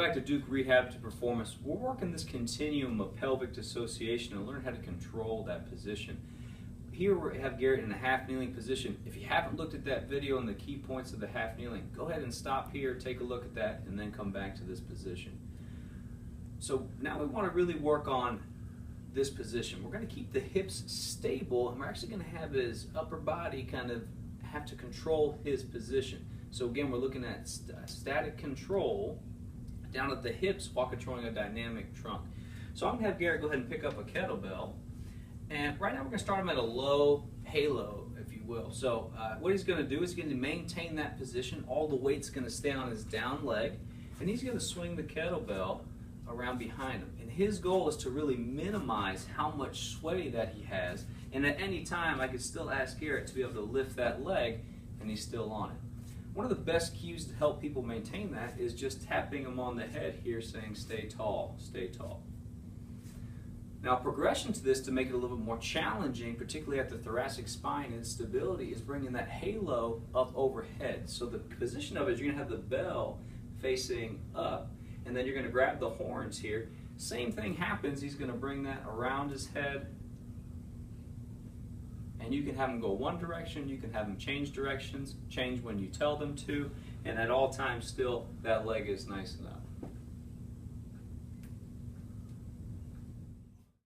back to Duke Rehab to Performance. We're working this continuum of pelvic dissociation and learn how to control that position. Here we have Garrett in a half kneeling position. If you haven't looked at that video on the key points of the half kneeling, go ahead and stop here, take a look at that, and then come back to this position. So now we want to really work on this position. We're going to keep the hips stable, and we're actually going to have his upper body kind of have to control his position. So again, we're looking at static control down at the hips while controlling a dynamic trunk. So I'm going to have Garrett go ahead and pick up a kettlebell. And right now we're going to start him at a low halo, if you will. So what he's going to do is he's going to maintain that position. All the weight's going to stay on his down leg. And he's going to swing the kettlebell around behind him. And his goal is to really minimize how much sway that he has. And at any time, I could still ask Garrett to be able to lift that leg, and he's still on it. One of the best cues to help people maintain that is just tapping them on the head here saying, stay tall, stay tall. Now, progression to this to make it a little bit more challenging, particularly at the thoracic spine and stability, is bringing that halo up overhead. So the position of it is you're going to have the bell facing up, and then you're going to grab the horns here. Same thing happens. He's going to bring that around his head, and you can have him go one direction, you can have him change directions, change when you tell them to, and at all times still that leg is nice enough.